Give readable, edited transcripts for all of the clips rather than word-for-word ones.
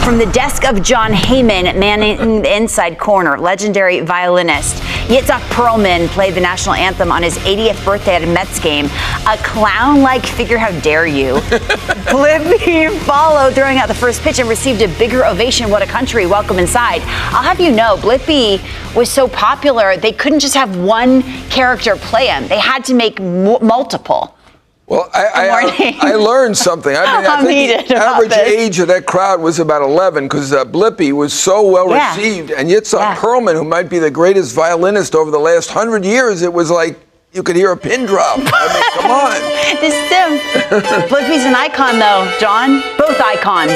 From the desk of John Heyman, manning the inside corner, legendary violinist Yitzhak Perlman played the national anthem on his 80th birthday at a Mets game. A clown-like figure, how dare you. Blippi followed, throwing out the first pitch and received a bigger ovation. What a country. Welcome inside. I'll have you know, Blippi was so popular, they couldn't just have one character play him. They had to make multiple. Well, I learned something. I mean, I think the average age of that crowd was about 11 because Blippi was so well received. And Yitzhak Perlman, who might be the greatest violinist over the last 100 years, it was like you could hear a pin drop. I mean, come on. This is him. Blippi's an icon, though, John. Both icons.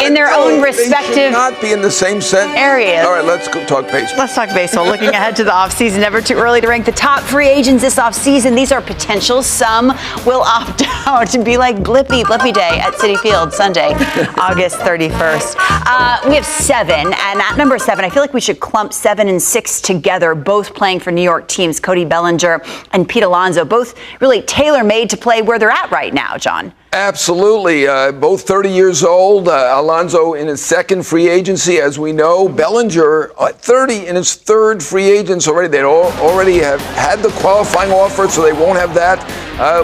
In their own respective they should not be in the same sentence. Areas. All right, let's go talk baseball. Let's talk baseball. Looking ahead to the offseason, never too early to rank the top free agents this offseason. These are potentials. Some will opt out to be like Blippi Day at Citi Field Sunday, August 31st. We have 7, and at number 7, I feel like we should clump 7 and 6 together, both playing for New York teams, Cody Bellinger and Pete Alonso, both really tailor-made to play where they're at right now, John. Absolutely. Both 30 years old. Alonso in his second free agency, as we know. Bellinger, 30 in his third free agents already. They already have had the qualifying offer, so they won't have that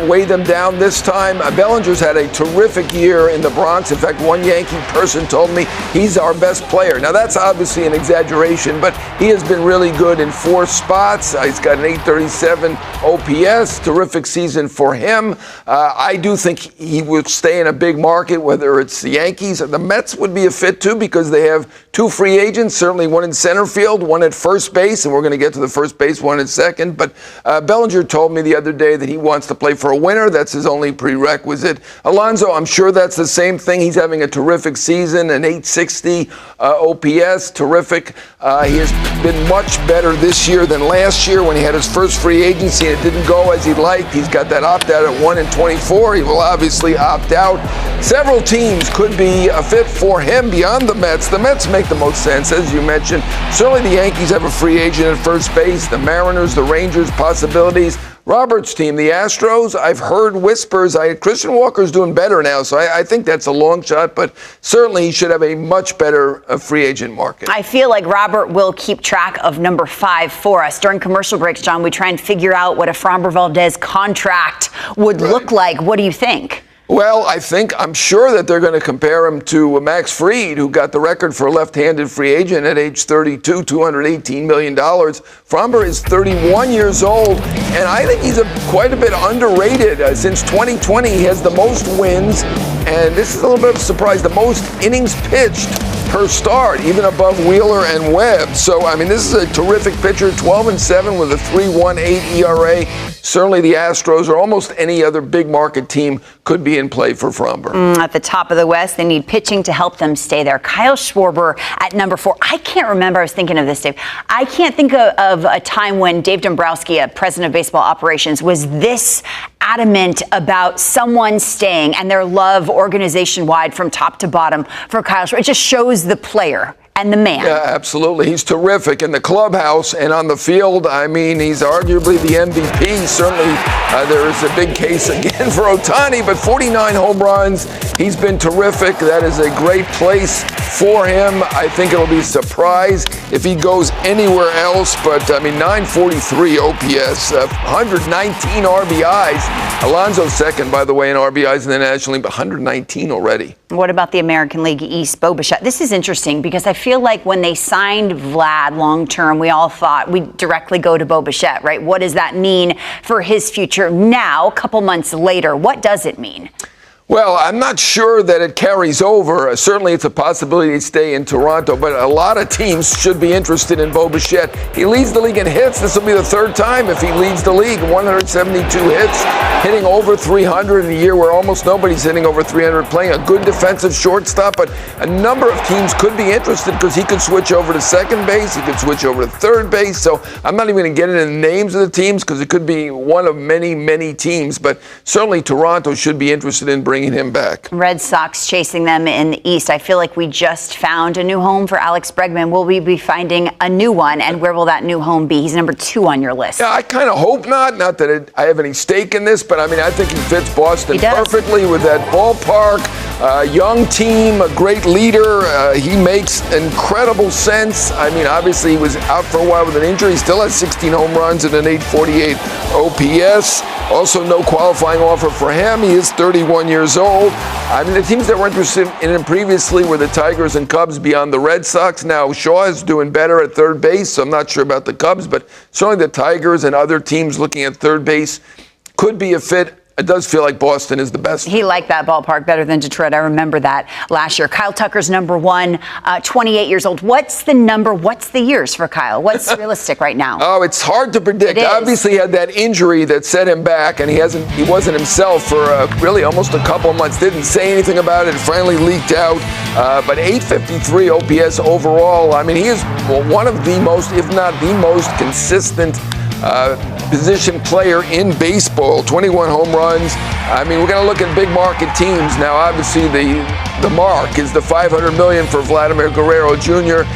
weigh them down this time. Bellinger's had a terrific year in the Bronx. In fact, one Yankee person told me he's our best player. Now, that's obviously an exaggeration, but he has been really good in 4 spots. He's got an 837 OPS. Terrific season for him. I do think he would stay in a big market, whether it's the Yankees or the Mets would be a fit too, because they have 2 free agents, certainly one in center field, one at first base, and we're going to get to the first base one in second. But Bellinger told me the other day that he wants to play for a winner. That's his only prerequisite. Alonso, I'm sure that's the same thing. He's having a terrific season, an 860 OPS, terrific. He has been much better this year than last year when he had his first free agency and it didn't go as he liked. He's got that opt-out at 1 and 24. He will obviously opt out. Several teams could be a fit for him beyond the Mets. The Mets make the most sense, as you mentioned. Certainly the Yankees have a free agent at first base. The Mariners, the Rangers, possibilities. Robert's team, the Astros, I've heard whispers. Christian Walker's doing better now, so I think that's a long shot, but certainly he should have a much better free agent market. I feel like Robert will keep track of number 5 for us. During commercial breaks, John, we try and figure out what a Framber Valdez contract would look like. What do you think? Well, I'm sure that they're going to compare him to Max Fried, who got the record for a left-handed free agent at age 32, $218 million. Framber is 31 years old, and I think he's quite a bit underrated. Since 2020, he has the most wins, and this is a little bit of a surprise, the most innings pitched per start, even above Wheeler and Webb. So, I mean, this is a terrific pitcher, 12-7 with a 3.18 ERA. Certainly the Astros or almost any other big market team could be in play for Framber. At the top of the West, they need pitching to help them stay there. Kyle Schwarber at number 4. I can't remember. I was thinking of this, Dave. I can't think of a time when Dave Dombrowski, a president of baseball operations, was this adamant about someone staying and their love organization-wide from top to bottom for Kyle Schwarber. It just shows the player and the man. Yeah, absolutely. He's terrific in the clubhouse and on the field. I mean, he's arguably the MVP. Certainly, there is a big case again for Ohtani, but 49 home runs. He's been terrific. That is a great place for him. I think it'll be a surprise if he goes anywhere else, but I mean, 943 OPS, 119 RBIs. Alonso's second, by the way, in RBIs in the National League, but 119 already. What about the American League East, Bichette? This is interesting because I feel like when they signed Vlad long-term, we all thought we'd directly go to Bichette, right? What does that mean for his future now, a couple months later? What does it mean? Well, I'm not sure that it carries over. Certainly, it's a possibility to stay in Toronto, but a lot of teams should be interested in Bichette. He leads the league in hits. This will be the 3rd time if he leads the league. 172 hits, hitting over 300 in a year where almost nobody's hitting over 300, playing a good defensive shortstop. But a number of teams could be interested because he could switch over to second base. He could switch over to third base. So I'm not even going to get into the names of the teams because it could be one of many, many teams. But certainly Toronto should be interested in bringing him back. Red Sox chasing them in the East. I feel like we just found a new home for Alex Bregman. Will we be finding a new one, and where will that new home be? He's number 2 on your list. Yeah, I kind of hope not. Not that I have any stake in this, but I mean, I think he fits Boston perfectly with that ballpark. Young team, a great leader. He makes incredible sense. I mean, obviously he was out for a while with an injury. He still has 16 home runs and an 848 OPS. Also, no qualifying offer for him. He is 31 years old. I mean, the teams that were interested in him previously were the Tigers and Cubs beyond the Red Sox. Now, Shaw is doing better at third base, so I'm not sure about the Cubs, but certainly the Tigers and other teams looking at third base could be a fit. It does feel like Boston is the best. He liked that ballpark better than Detroit. I remember that last year. Kyle Tucker's number one, 28 years old. What's the years for Kyle? What's realistic right now? Oh, it's hard to predict. Obviously, he had that injury that set him back, and he wasn't himself for really almost a couple of months. Didn't say anything about it. It finally leaked out. But 853 OPS overall. I mean, he is one of the most, if not the most consistent position player in baseball. 21 home runs. I mean, we're going to look at big market teams now. Obviously, the mark is the $500 million for Vladimir Guerrero Jr.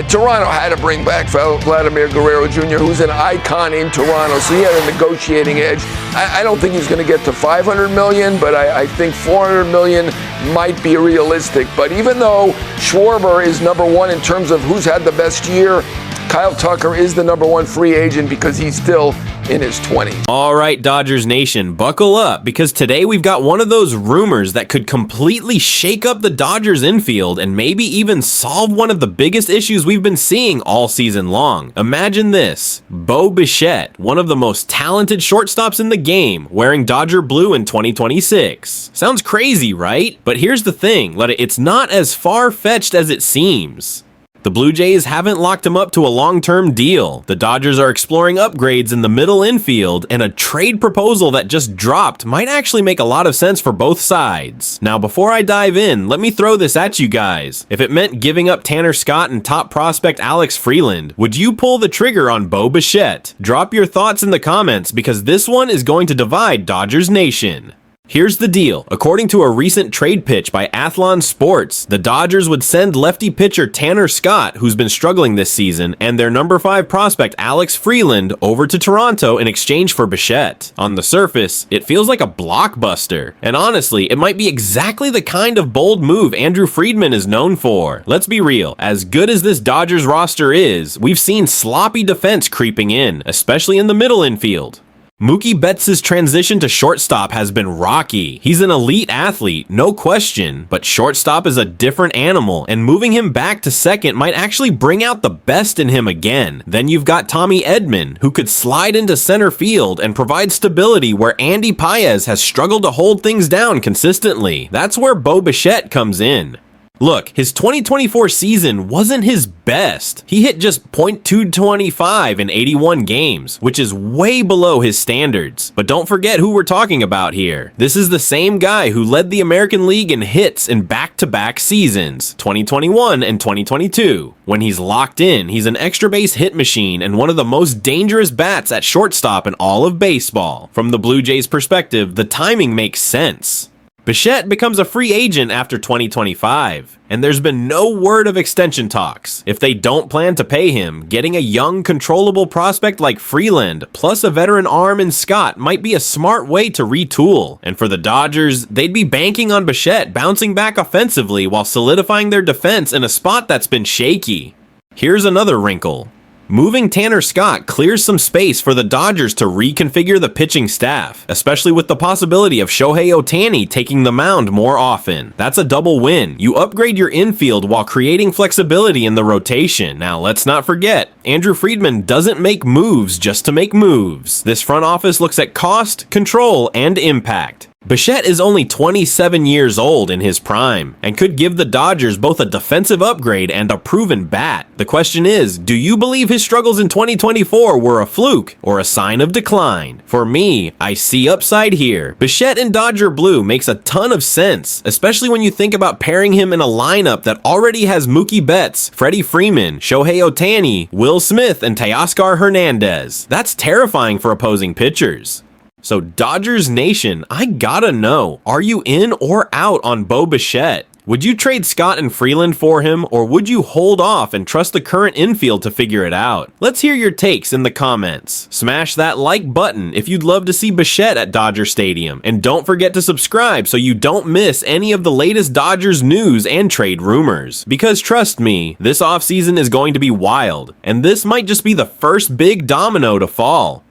Toronto had to bring back Vladimir Guerrero Jr., who's an icon in Toronto, so he had a negotiating edge. I don't think he's going to get to $500 million, but I think $400 million might be realistic. But even though Schwarber is number one in terms of who's had the best year, Kyle Tucker is the number one free agent because he's still in his 20s. All right, Dodgers Nation, buckle up, because today we've got one of those rumors that could completely shake up the Dodgers infield and maybe even solve one of the biggest issues we've been seeing all season long. Imagine this: Bo Bichette, one of the most talented shortstops in the game, wearing Dodger blue in 2026. Sounds crazy, right? But here's the thing, it's not as far-fetched as it seems. The Blue Jays haven't locked him up to a long-term deal. The Dodgers are exploring upgrades in the middle infield, and a trade proposal that just dropped might actually make a lot of sense for both sides. Now, before I dive in, let me throw this at you guys. If it meant giving up Tanner Scott and top prospect Alex Freeland, would you pull the trigger on Bo Bichette? Drop your thoughts in the comments, because this one is going to divide Dodgers Nation. Here's the deal. According to a recent trade pitch by Athlon Sports, the Dodgers would send lefty pitcher Tanner Scott, who's been struggling this season, and their number 5 prospect Alex Freeland over to Toronto in exchange for Bichette. On the surface, it feels like a blockbuster. And honestly, it might be exactly the kind of bold move Andrew Friedman is known for. Let's be real, as good as this Dodgers roster is, we've seen sloppy defense creeping in, especially in the middle infield. Mookie Betts' transition to shortstop has been rocky. He's an elite athlete, no question, but shortstop is a different animal, and moving him back to second might actually bring out the best in him again. Then you've got Tommy Edman, who could slide into center field and provide stability where Andy Paez has struggled to hold things down consistently. That's where Bo Bichette comes in. Look, his 2024 season wasn't his best. He hit just .225 in 81 games, which is way below his standards. But don't forget who we're talking about here. This is the same guy who led the American League in hits in back-to-back seasons, 2021 and 2022. When he's locked in, he's an extra base hit machine and one of the most dangerous bats at shortstop in all of baseball. From the Blue Jays' perspective, the timing makes sense. Bichette becomes a free agent after 2025, and there's been no word of extension talks. If they don't plan to pay him, getting a young, controllable prospect like Freeland, plus a veteran arm in Scott, might be a smart way to retool. And for the Dodgers, they'd be banking on Bichette bouncing back offensively while solidifying their defense in a spot that's been shaky. Here's another wrinkle. Moving Tanner Scott clears some space for the Dodgers to reconfigure the pitching staff, especially with the possibility of Shohei Ohtani taking the mound more often. That's a double win. You upgrade your infield while creating flexibility in the rotation. Now, let's not forget, Andrew Friedman doesn't make moves just to make moves. This front office looks at cost, control, and impact. Bichette is only 27 years old in his prime and could give the Dodgers both a defensive upgrade and a proven bat. The question is, do you believe his struggles in 2024 were a fluke or a sign of decline? For me, I see upside here. Bichette in Dodger blue makes a ton of sense, especially when you think about pairing him in a lineup that already has Mookie Betts, Freddie Freeman, Shohei Ohtani, Will Smith, and Teoscar Hernandez. That's terrifying for opposing pitchers. So Dodgers Nation, I gotta know, are you in or out on Bo Bichette? Would you trade Scott and Freeland for him, or would you hold off and trust the current infield to figure it out? Let's hear your takes in the comments. Smash that like button if you'd love to see Bichette at Dodger Stadium, and don't forget to subscribe so you don't miss any of the latest Dodgers news and trade rumors. Because trust me, this offseason is going to be wild, and this might just be the first big domino to fall.